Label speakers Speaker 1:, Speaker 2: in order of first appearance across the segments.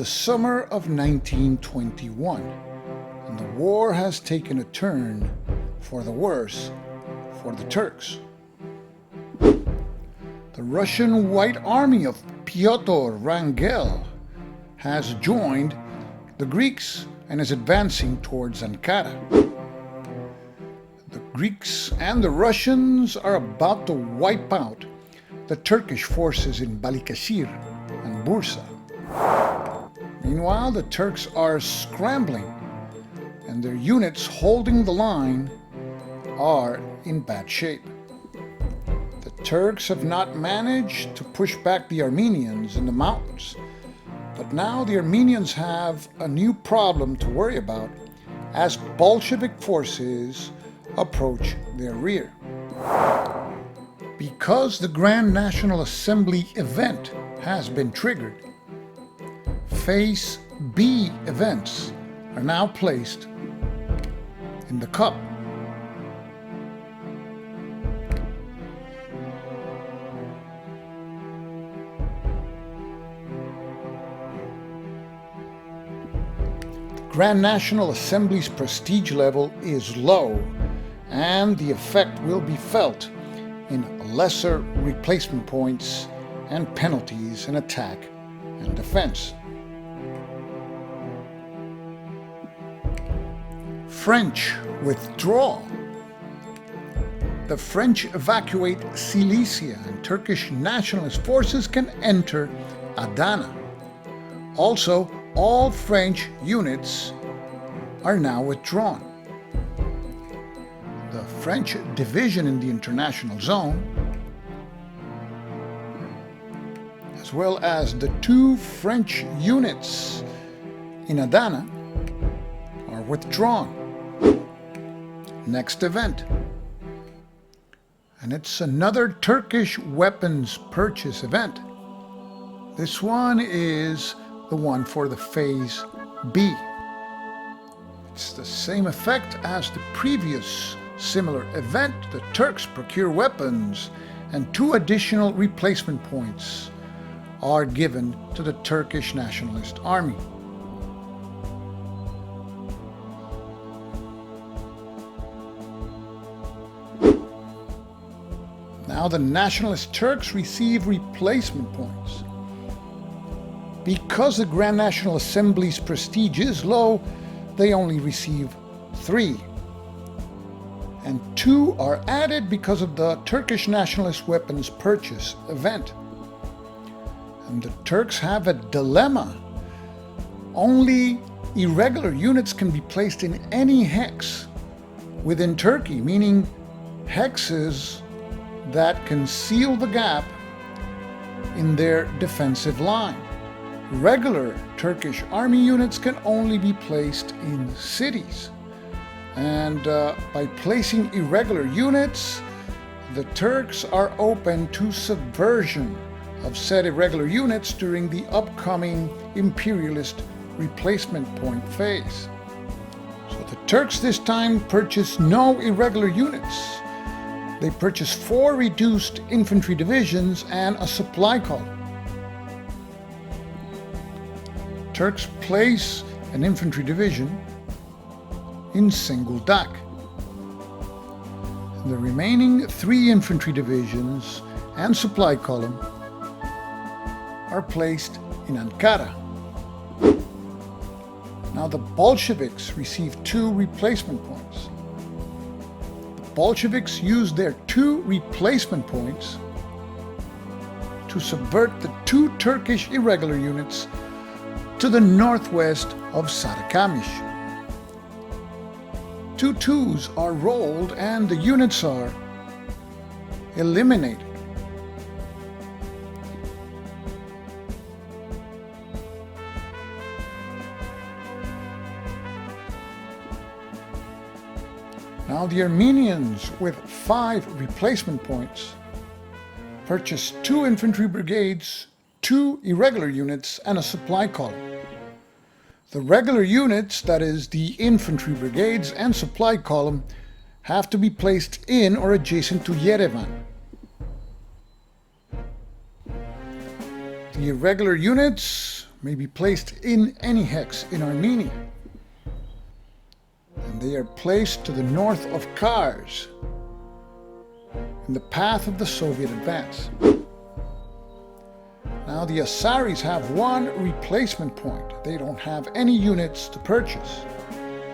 Speaker 1: the summer of 1921, and the war has taken a turn for the worse for the Turks. The Russian White Army of Pyotr Wrangel has joined the Greeks and is advancing towards Ankara. The Greeks and the Russians are about to wipe out the Turkish forces in Balıkesir and Bursa. Meanwhile, the Turks are scrambling, and their units holding the line are in bad shape. The Turks have not managed to push back the Armenians in the mountains, but now the Armenians have a new problem to worry about as Bolshevik forces approach their rear. Because the Grand National Assembly event has been triggered, Phase B events are now placed in the cup. The Grand National Assembly's prestige level is low, and the effect will be felt in lesser replacement points and penalties in attack and defense. French withdrawal. The French evacuate Cilicia and Turkish nationalist forces can enter Adana. Also, all French units are now withdrawn. The French division in the international zone, as well as the 2 French units in Adana, are withdrawn. Next event, and it's another Turkish weapons purchase event. This one is the one for the Phase B. It's the same effect as the previous similar event. The Turks procure weapons, and 2 additional replacement points are given to the Turkish Nationalist Army. Now the Nationalist Turks receive replacement points. Because the Grand National Assembly's prestige is low, they only receive 3. And 2 are added because of the Turkish Nationalist Weapons Purchase event. And the Turks have a dilemma. Only irregular units can be placed in any hex within Turkey, meaning hexes that can seal the gap in their defensive line. Regular Turkish army units can only be placed in cities. And by placing irregular units, the Turks are open to subversion of said irregular units during the upcoming imperialist replacement point phase. So the Turks this time purchase no irregular units. They purchase 4 reduced infantry divisions and a supply column. Turks place an infantry division in Zonguldak. The remaining 3 infantry divisions and supply column are placed in Ankara. Now the Bolsheviks receive 2 replacement points. The Bolsheviks use their 2 replacement points to subvert the 2 Turkish irregular units to the northwest of Sarıkamış. 2 2s are rolled and the units are eliminated. Now the Armenians, with 5 replacement points, purchased 2 infantry brigades, 2 irregular units, and a supply column. The regular units, that is the infantry brigades and supply column, have to be placed in or adjacent to Yerevan. The irregular units may be placed in any hex in Armenia. And they are placed to the north of Kars, in the path of the Soviet advance. Now the Asaris have one replacement point. They don't have any units to purchase.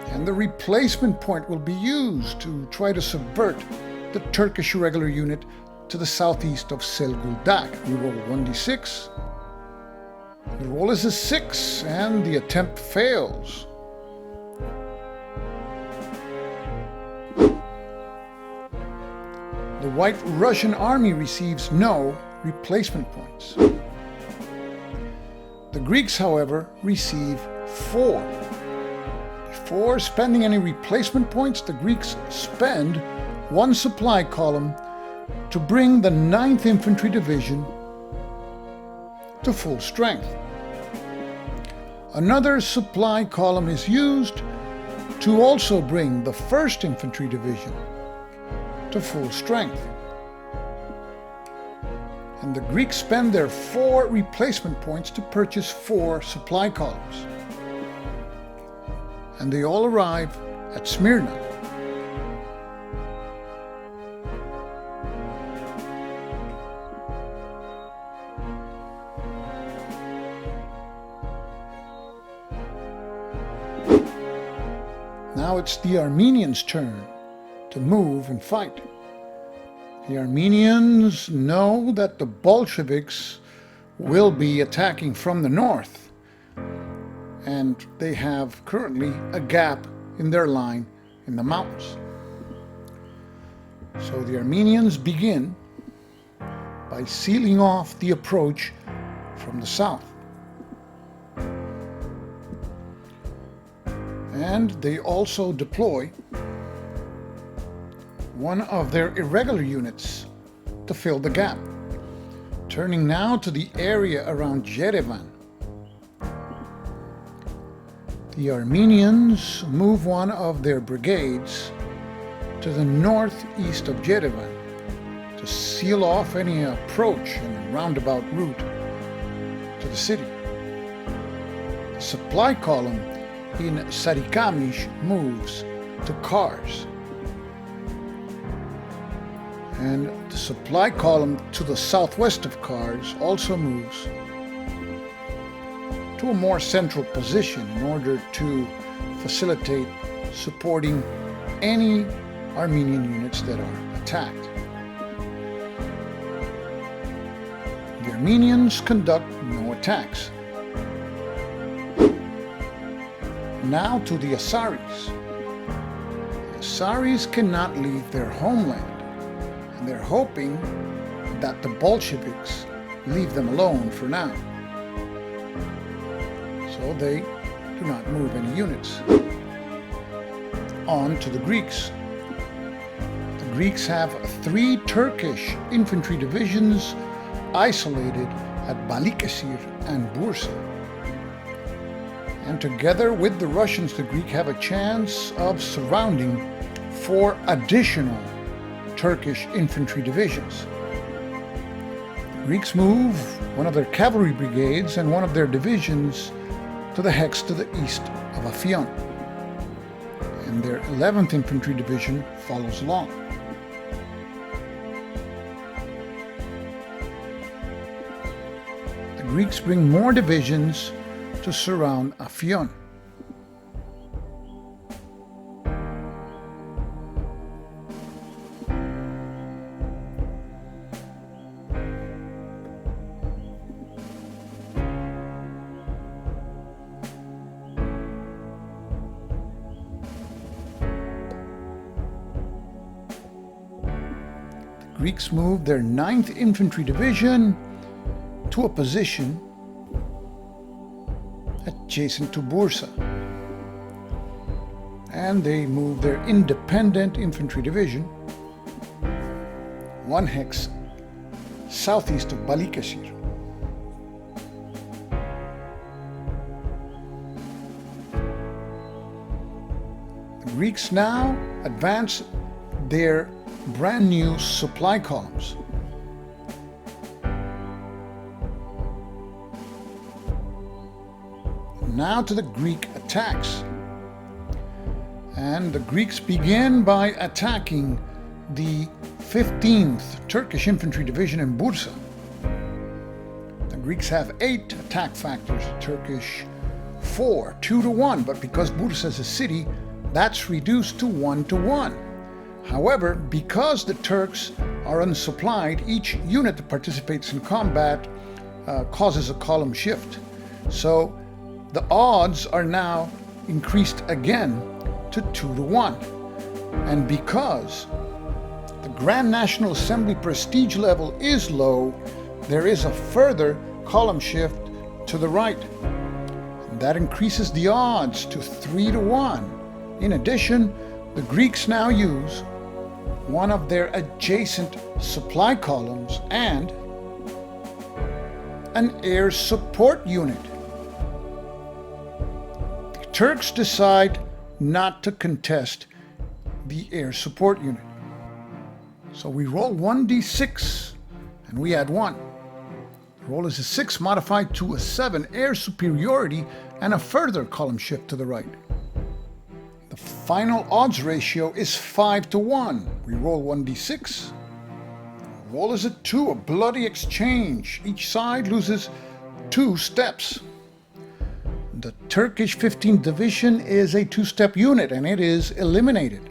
Speaker 1: And the replacement point will be used to try to subvert the Turkish irregular unit to the southeast of Selguldak. We roll 1d6. The roll is a 6 and the attempt fails. The White Russian army receives no replacement points. The Greeks, however, receive 4. Before spending any replacement points, the Greeks spend one supply column to bring the 9th Infantry Division to full strength. Another supply column is used to also bring the 1st Infantry Division to full strength. And the Greeks spend their 4 replacement points to purchase 4 supply columns. And they all arrive at Smyrna. Now it's the Armenians' turn to move and fight. The Armenians know that the Bolsheviks will be attacking from the north, and they have currently a gap in their line in the mountains. So the Armenians begin by sealing off the approach from the south. And they also deploy one of their irregular units to fill the gap. Turning now to the area around Yerevan. The Armenians move one of their brigades to the northeast of Yerevan to seal off any approach in a roundabout route to the city. The supply column in Sarikamish moves to Kars. And the supply column to the southwest of Kars also moves to a more central position in order to facilitate supporting any Armenian units that are attacked. The Armenians conduct no attacks. Now to the Asaris. The Asaris cannot leave their homeland, and they're hoping that the Bolsheviks leave them alone for now. So they do not move any units. On to the Greeks. The Greeks have 3 Turkish infantry divisions isolated at Balıkesir and Bursa. And together with the Russians, the Greeks have a chance of surrounding 4 additional Turkish infantry divisions. The Greeks move one of their cavalry brigades and one of their divisions to the hex to the east of Afyon. And their 11th Infantry Division follows along. The Greeks bring more divisions to surround Afyon. The Greeks moved their 9th Infantry Division to a position adjacent to Bursa, and they moved their independent infantry division 1 hex southeast of Balıkesir. The Greeks now advance their brand new supply columns. Now to the Greek attacks. And the Greeks begin by attacking the 15th Turkish Infantry Division in Bursa. The Greeks have 8 attack factors, the Turkish 4, 2 to 1, but because Bursa is a city, that's reduced to 1 to 1. However, because the Turks are unsupplied, each unit that participates in combat causes a column shift. So the odds are now increased again to 2 to 1. And because the Grand National Assembly prestige level is low, there is a further column shift to the right. And that increases the odds to 3 to 1. In addition, the Greeks now use one of their adjacent supply columns and an air support unit. The Turks decide not to contest the air support unit. So we roll 1d6 and we add 1. The roll is a 6 modified to a 7, air superiority, and a further column shift to the right. The final odds ratio is 5 to 1. We roll 1d6. The roll is a 2, a bloody exchange. Each side loses 2 steps. The Turkish 15th Division is a 2-step unit and it is eliminated.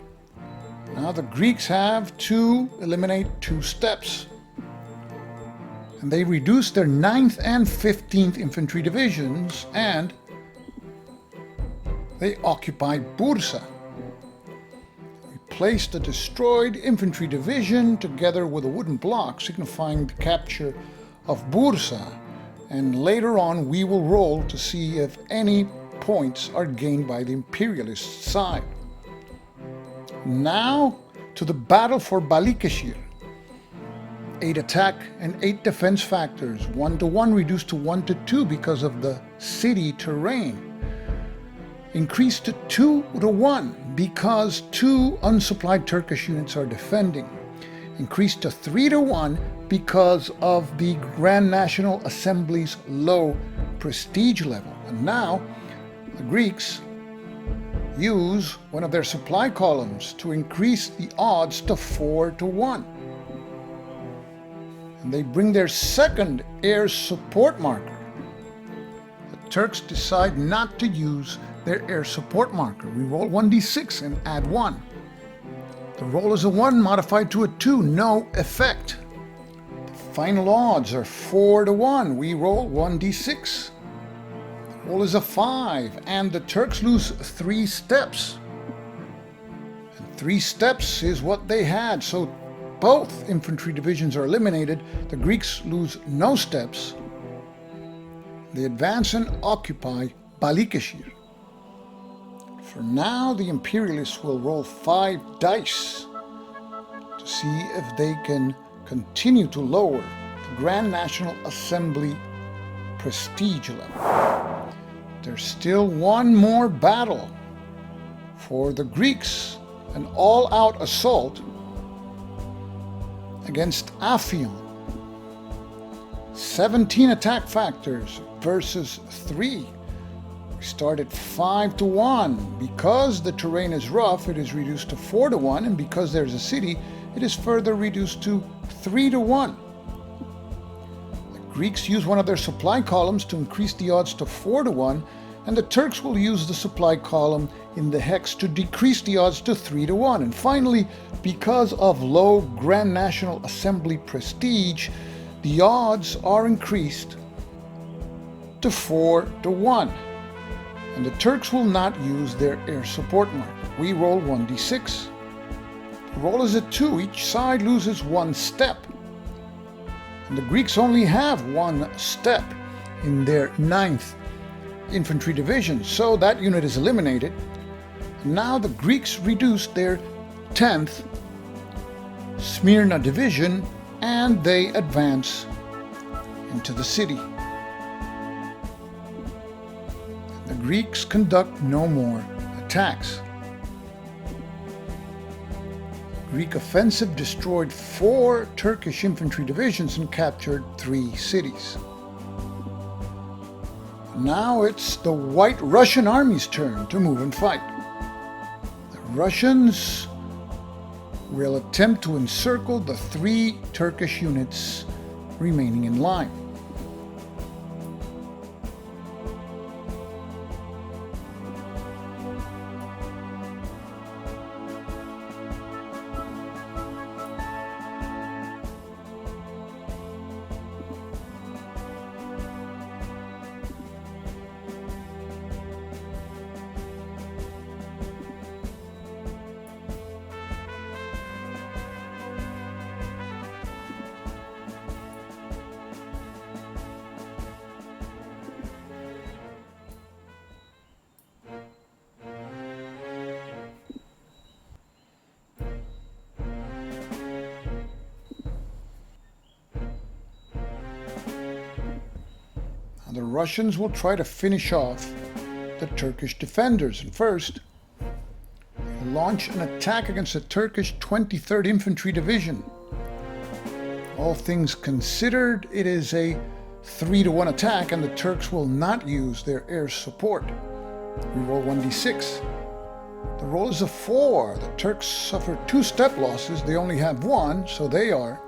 Speaker 1: Now the Greeks have to eliminate 2 steps. And they reduce their 9th and 15th Infantry Divisions and they occupy Bursa. We place the destroyed infantry division together with a wooden block signifying the capture of Bursa, and later on we will roll to see if any points are gained by the imperialist side. Now to the battle for Balıkesir. 8 attack and 8 defense factors, 1 to 1 reduced to 1 to 2 because of the city terrain. Increased to 2 to 1 because 2 unsupplied Turkish units are defending. Increased to 3 to 1 because of the Grand National Assembly's low prestige level. And now the Greeks use one of their supply columns to increase the odds to 4 to 1. And they bring their second air support marker. The Turks decide not to use their air support marker. We roll 1d6 and add 1. The roll is a 1 modified to a 2, no effect. The final odds are 4 to 1. We roll 1d6. The roll is a 5 and the Turks lose 3 steps. And 3 steps is what they had, so both infantry divisions are eliminated. The Greeks lose no steps. They advance and occupy Balıkesir. For now, the imperialists will roll 5 dice to see if they can continue to lower the Grand National Assembly prestige level. There's still one more battle. For the Greeks, an all-out assault against Afyon. 17 attack factors versus 3. We start at 5 to 1. Because the terrain is rough, it is reduced to 4 to 1, and because there's a city, it is further reduced to 3 to 1. The Greeks use one of their supply columns to increase the odds to 4 to 1, and the Turks will use the supply column in the hex to decrease the odds to 3 to 1. And finally, because of low Grand National Assembly prestige, the odds are increased to 4 to 1. And the Turks will not use their air support marker. We roll 1d6. The roll is a 2. Each side loses 1 step. And the Greeks only have 1 step in their 9th Infantry Division, so that unit is eliminated. Now the Greeks reduced their 10th Smyrna Division and they advance into the city. The Greeks conduct no more attacks. Greek offensive destroyed 4 Turkish infantry divisions and captured 3 cities. Now it's the White Russian Army's turn to move and fight. The Russians will attempt to encircle the 3 Turkish units remaining in line. The Russians will try to finish off the Turkish defenders, and first they launch an attack against the Turkish 23rd Infantry Division. All things considered, it is a 3-to-1 attack, and the Turks will not use their air support. We roll 1d6. The roll is a 4. The Turks suffer 2 step losses. They only have 1, so they are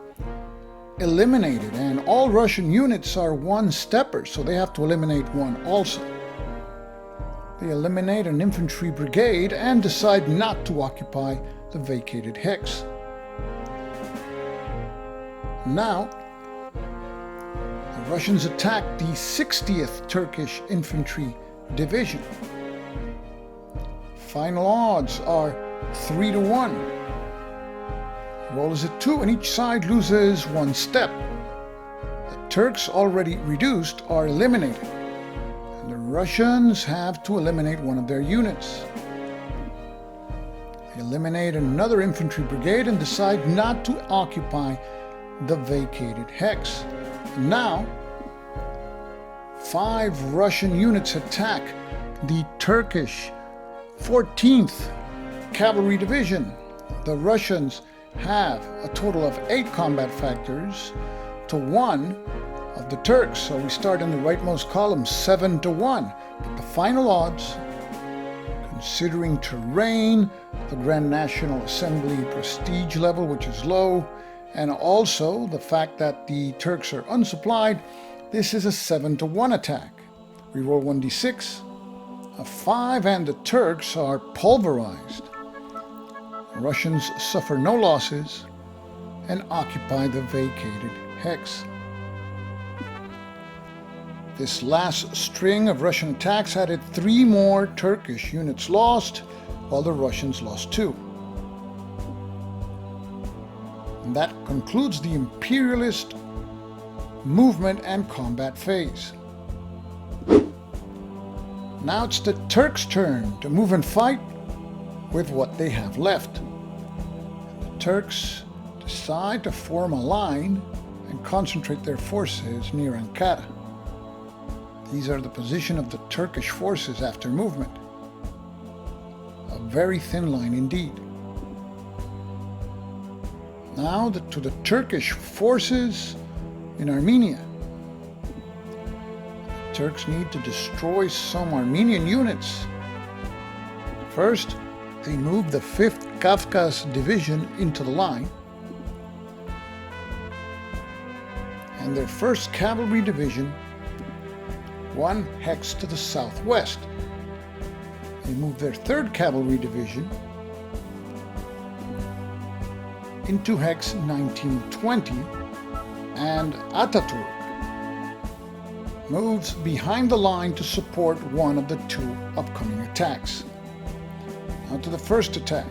Speaker 1: eliminated, and all Russian units are 1-steppers, so they have to eliminate 1 also. They eliminate an infantry brigade and decide not to occupy the vacated hex. Now, the Russians attack the 60th Turkish Infantry Division. Final odds are 3-to-1. Roll is a 2 and each side loses 1 step. The Turks, already reduced, are eliminated, and the Russians have to eliminate 1 of their units. They eliminate another infantry brigade and decide not to occupy the vacated hex. And now, 5 Russian units attack the Turkish 14th Cavalry Division. The Russians have a total of 8 combat factors to 1 of the Turks. So we start in the rightmost column, 7-to-1. But the final odds, considering terrain, the Grand National Assembly prestige level, which is low, and also the fact that the Turks are unsupplied, this is a 7-to-1 attack. We roll 1d6, a 5, and the Turks are pulverized. The Russians suffer no losses and occupy the vacated hex. This last string of Russian attacks added 3 more Turkish units lost, while the Russians lost 2. And that concludes the imperialist movement and combat phase. Now it's the Turks' turn to move and fight with what they have left. The Turks decide to form a line and concentrate their forces near Ankara. These are the position of the Turkish forces after movement. A very thin line indeed. Now to the Turkish forces in Armenia. The Turks need to destroy some Armenian units. First, they move the 5th Kafkas Division into the line, and their 1st Cavalry Division 1 hex to the southwest. They move their 3rd Cavalry Division into hex 1920, and Ataturk moves behind the line to support one of the 2 upcoming attacks. Now to the first attack.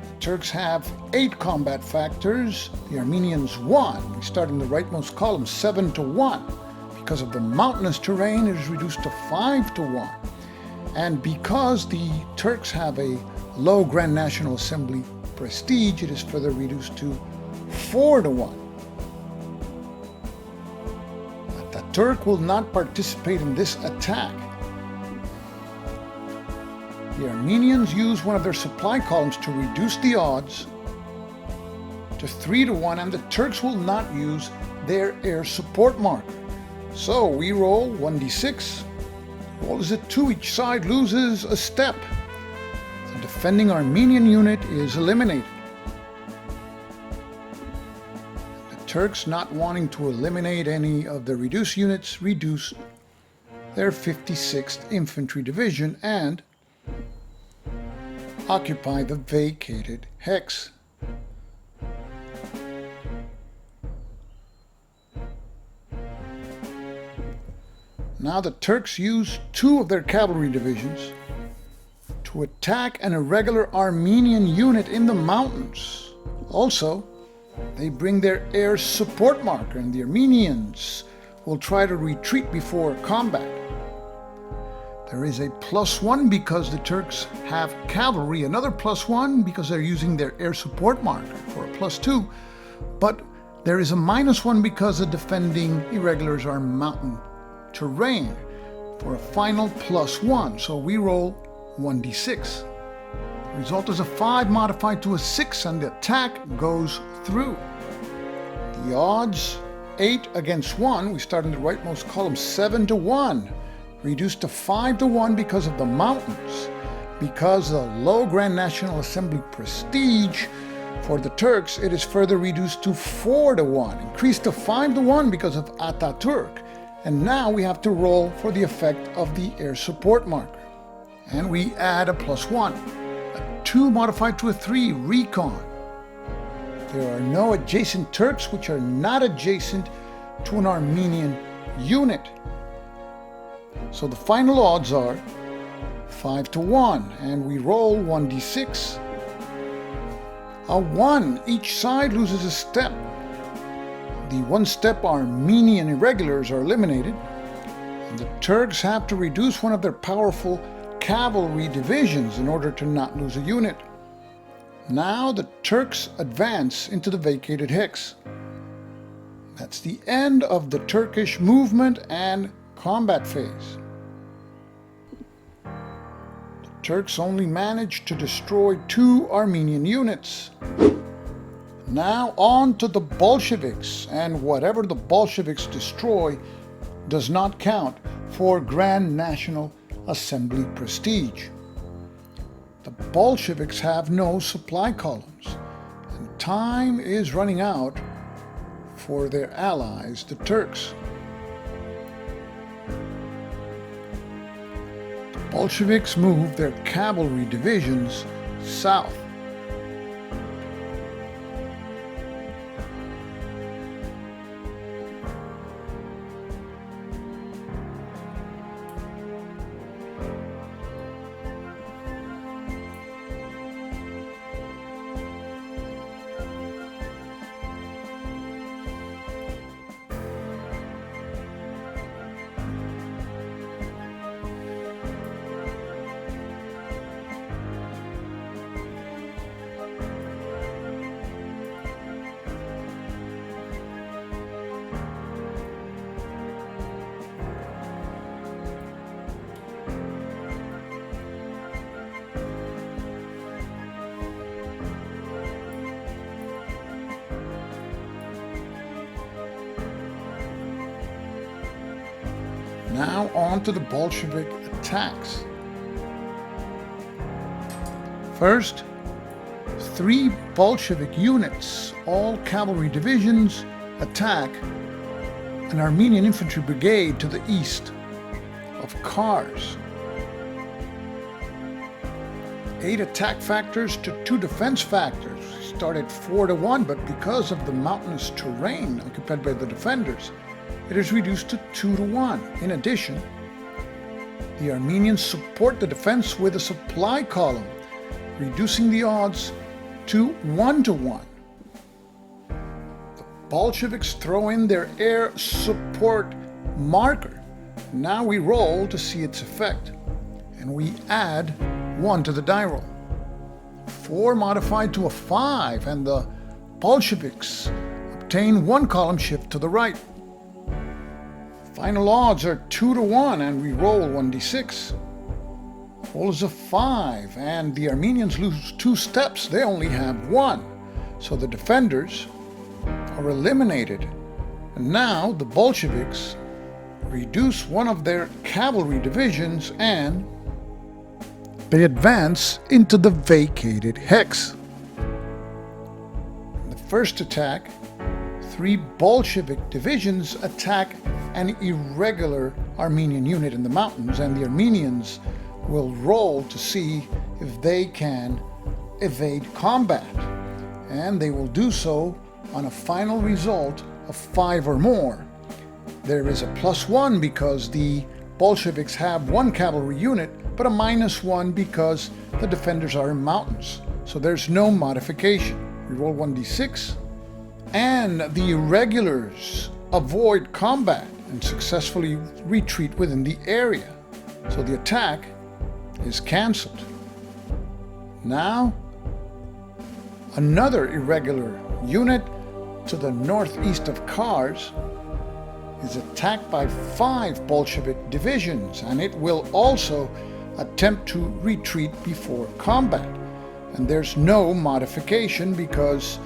Speaker 1: The Turks have 8 combat factors, the Armenians 1. We start in the rightmost column, 7-to-1. Because of the mountainous terrain, it is reduced to 5-to-1. And because the Turks have a low Grand National Assembly prestige, it is further reduced to 4-to-1. But the Turk will not participate in this attack. The Armenians use one of their supply columns to reduce the odds to 3-to-1, and the Turks will not use their air support marker. So we roll 1d6. Roll is a 2, each side loses a step. The defending Armenian unit is eliminated. The Turks, not wanting to eliminate any of the reduced units, reduce their 56th Infantry Division and occupy the vacated hex. Now the Turks use 2 of their cavalry divisions to attack an irregular Armenian unit in the mountains. Also, they bring their air support marker, and the Armenians will try to retreat before combat. There is a +1 because the Turks have cavalry, another +1 because they're using their air support marker for a +2, but there is a -1 because the defending irregulars are mountain terrain for a final +1. So we roll 1d6. The result is a 5 modified to a 6, and the attack goes through. The odds 8 against 1, we start in the rightmost column, 7 to 1, reduced to 5 to 1 because of the mountains. Because of the low Grand National Assembly prestige for the Turks, it is further reduced to 4 to 1, increased to 5 to 1 because of Ataturk. And now we have to roll for the effect of the air support marker. And we add a +1, a 2 modified to a 3, recon. There are no adjacent Turks which are not adjacent to an Armenian unit. So the final odds are 5 to 1, and we roll 1d6. A 1, each side loses a step. The 1-step Armenian irregulars are eliminated, and the Turks have to reduce one of their powerful cavalry divisions in order to not lose a unit. Now the Turks advance into the vacated hex. That's the end of the Turkish movement and combat phase. The Turks only managed to destroy 2 Armenian units. Now on to the Bolsheviks, and whatever the Bolsheviks destroy does not count for Grand National Assembly prestige. The Bolsheviks have no supply columns, and time is running out for their allies, the Turks. The Bolsheviks move their cavalry divisions south. Now on to the Bolshevik attacks. First, 3 Bolshevik units, all cavalry divisions, attack an Armenian infantry brigade to the east of Kars. 8 attack factors to 2 defense factors. We started 4 to 1, but because of the mountainous terrain occupied by the defenders, it is reduced to 2 to 1. In addition, the Armenians support the defense with a supply column, reducing the odds to 1 to 1. The Bolsheviks throw in their air support marker. Now we roll to see its effect, and we add 1 to the die roll. 4 modified to a 5, and the Bolsheviks obtain 1 column shift to the right. Final odds are 2 to 1, and we roll 1d6. Roll is a 5, and the Armenians lose 2 steps. They only have 1. So the defenders are eliminated. And now the Bolsheviks reduce one of their cavalry divisions, and they advance into the vacated hex. In the first attack, 3 Bolshevik divisions attack an irregular Armenian unit in the mountains, and the Armenians will roll to see if they can evade combat. And they will do so on a final result of 5 or more. There is a +1 because the Bolsheviks have 1 cavalry unit, but a -1 because the defenders are in mountains. So there's no modification. We roll 1d6, and the irregulars avoid combat and successfully retreat within the area. So the attack is cancelled. Now, another irregular unit to the northeast of Kars is attacked by 5 Bolshevik divisions, and it will also attempt to retreat before combat. And there's no modification because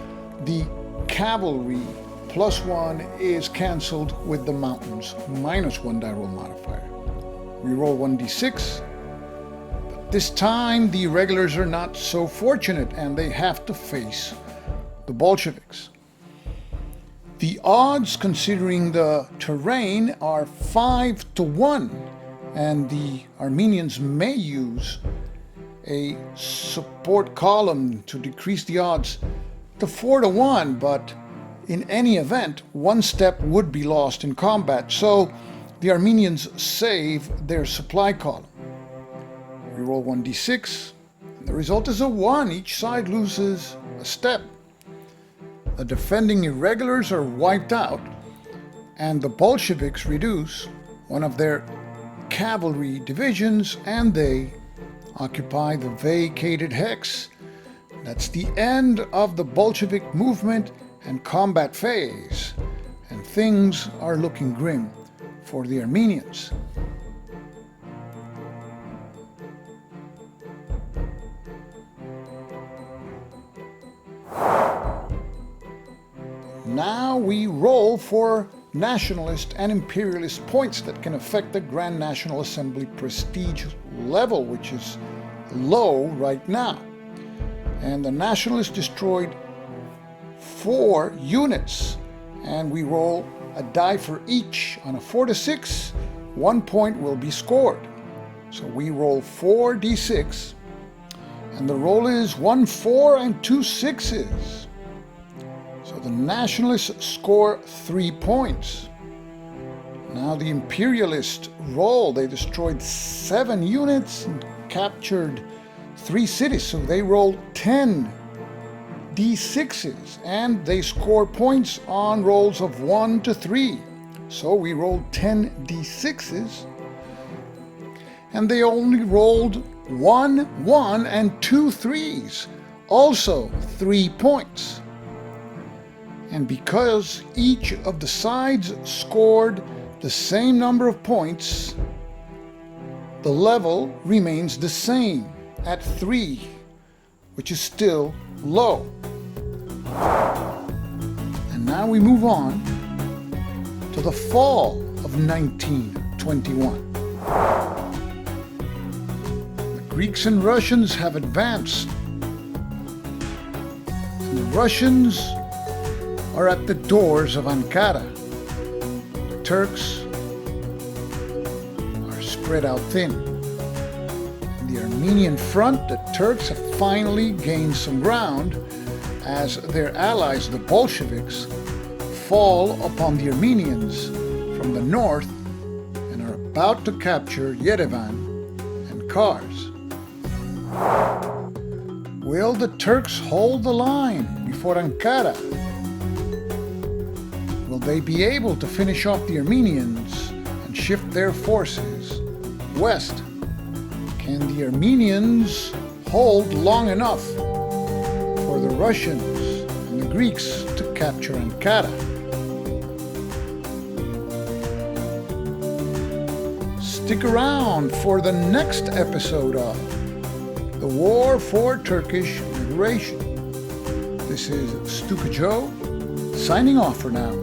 Speaker 1: the cavalry +1 is cancelled with the mountains -1 die roll modifier. We roll 1d6, but this time the irregulars are not so fortunate and they have to face the Bolsheviks. The odds, considering the terrain, are 5-1, and the Armenians may use a support column to decrease the odds to 4-1, but in any event, 1 step would be lost in combat, so the Armenians save their supply column. We roll 1d6, and the result is a 1. Each side loses a step. The defending irregulars are wiped out, and the Bolsheviks reduce one of their cavalry divisions, and they occupy the vacated hex. That's the end of the Bolshevik movement and combat phase, and things are looking grim for the Armenians. Now we roll for nationalist and imperialist points that can affect the Grand National Assembly prestige level, which is low right now. And the nationalists destroyed 4 units, and we roll a die for each. On a 4-6, 1 point will be scored. So we roll 4d6, and the roll is 1 4 and 2 6s. So the nationalists score 3 points. Now the imperialists roll. They destroyed 7 units and captured 3 cities. So they roll 10 d6s, and they score points on rolls of 1 to 3. So we rolled 10 d6s, and they only rolled 1 1 and 2 3s, also 3 points. And because each of the sides scored the same number of points, the level remains the same at 3, which is still low. And now we move on to the fall of 1921. The Greeks and Russians have advanced, and the Russians are at the doors of Ankara. The Turks are spread out thin. In the Armenian front, the Turks have finally gained some ground as their allies, the Bolsheviks, fall upon the Armenians from the north and are about to capture Yerevan and Kars. Will the Turks hold the line before Ankara? Will they be able to finish off the Armenians and shift their forces west? Can the Armenians hold long enough for the Russians and the Greeks to capture Ankara? Stick around for the next episode of The War for Turkish Liberation. This is Stuka Joe, signing off for now.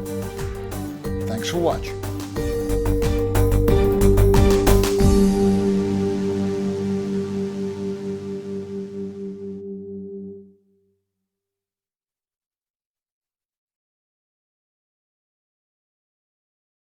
Speaker 1: Thanks for watching.